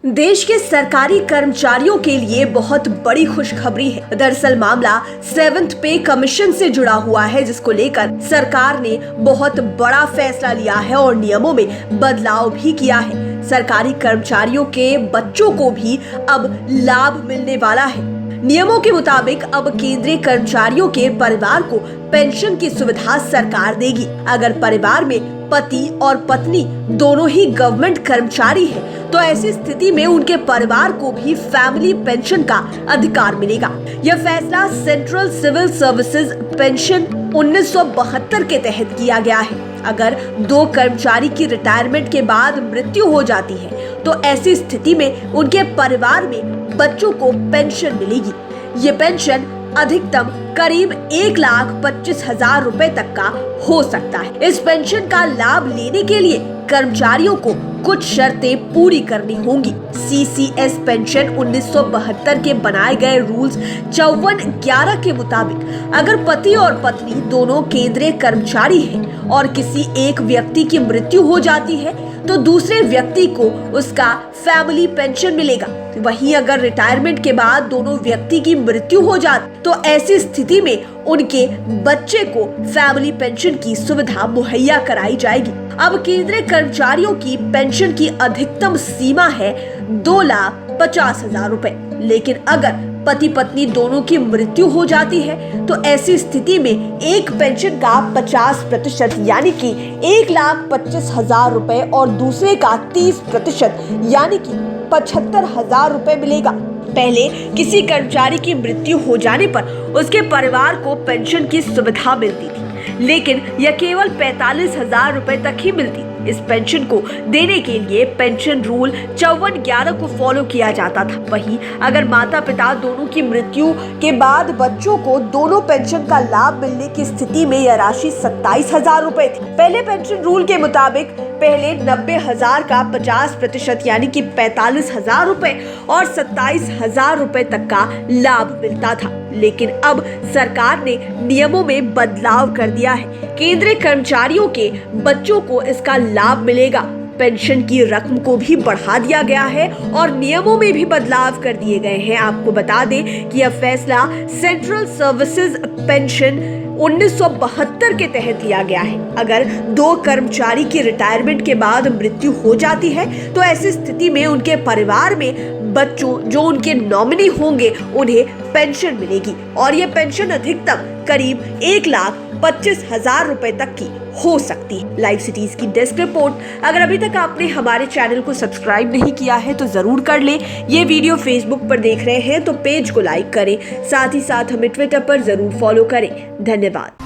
देश के सरकारी कर्मचारियों के लिए बहुत बड़ी खुशखबरी है। दरअसल मामला 7th पे कमीशन से जुड़ा हुआ है, जिसको लेकर सरकार ने बहुत बड़ा फैसला लिया है और नियमों में बदलाव भी किया है। सरकारी कर्मचारियों के बच्चों को भी अब लाभ मिलने वाला है। नियमों के मुताबिक अब केंद्रीय कर्मचारियों के परिवार को पेंशन की सुविधा सरकार देगी। अगर परिवार में पति और पत्नी दोनों ही गवर्नमेंट कर्मचारी हैं, तो ऐसी स्थिति में उनके परिवार को भी फैमिली पेंशन का अधिकार मिलेगा। यह फैसला सेंट्रल सिविल सर्विसेज पेंशन 1972 के तहत किया गया है। अगर दो कर्मचारी की रिटायरमेंट के बाद मृत्यु हो जाती है, तो ऐसी स्थिति में उनके परिवार में बच्चों को पेंशन मिलेगी। ये पेंशन अधिकतम करीब 1,25,000 रुपए तक का हो सकता है। इस पेंशन का लाभ लेने के लिए कर्मचारियों को कुछ शर्तें पूरी करनी होंगी। CCS पेंशन 1972 के बनाए गए रूल्स 54(11) के मुताबिक अगर पति और पत्नी दोनों केंद्रीय कर्मचारी हैं और किसी एक व्यक्ति की मृत्यु हो जाती है, तो दूसरे व्यक्ति को उसका फैमिली पेंशन मिलेगा। वहीं अगर रिटायरमेंट के बाद दोनों व्यक्ति की मृत्यु हो जाती, तो ऐसी स्थिति में उनके बच्चे को फैमिली पेंशन की सुविधा मुहैया कराई जाएगी। अब केंद्रीय कर्मचारियों की पेंशन की अधिकतम सीमा है 2,50,000 रुपए, लेकिन अगर पति पत्नी दोनों की मृत्यु हो जाती है, तो ऐसी स्थिति में एक पेंशन का 50% यानी कि 1,25,000 रुपए और दूसरे का 30% यानी कि 75,000 रुपए मिलेगा। पहले किसी कर्मचारी की मृत्यु हो जाने पर उसके परिवार को पेंशन की सुविधा मिलती थी, लेकिन यह केवल 45,000 रुपए तक ही मिलती। इस पेंशन को देने के लिए पेंशन रूल 54(11) को फॉलो किया जाता था। वहीं अगर माता पिता दोनों की मृत्यु के बाद बच्चों को दोनों पेंशन का लाभ मिलने की स्थिति में यह राशि 27,000 रुपए थी। पहले पेंशन रूल के मुताबिक पहले 90,000 का 50% यानी कि 45,000 रुपए और 27,000 रुपए तक का लाभ मिलता था, लेकिन अब सरकार ने नियमों में बदलाव कर दिया है। केंद्रीय कर्मचारियों के बच्चों को इसका लाभ मिलेगा। पेंशन की रकम को भी बढ़ा दिया गया है और नियमों में भी बदलाव कर दिए गए हैं। आपको बता दें कि यह फैसला सेंट्रल सर्विसेज पेंशन 1972 के तहत लिया गया है। अगर दो कर्मचारी की रिटायरमेंट के बाद मृत्यु हो जाती है, तो ऐसी स्थिति में उनके परिवार में बच्चों जो उनके नॉमिनी होंगे उन्हें पेंशन मिलेगी और यह पेंशन अधिकतम करीब 1,25,000 रुपए तक की हो सकती है। लाइव सिटीज की डेस्क रिपोर्ट। अगर अभी तक आपने हमारे चैनल को सब्सक्राइब नहीं किया है तो जरूर कर लें। ये वीडियो फेसबुक पर देख रहे हैं तो पेज को लाइक करें, साथ ही साथ हमें ट्विटर पर जरूर फॉलो करें। धन्यवाद।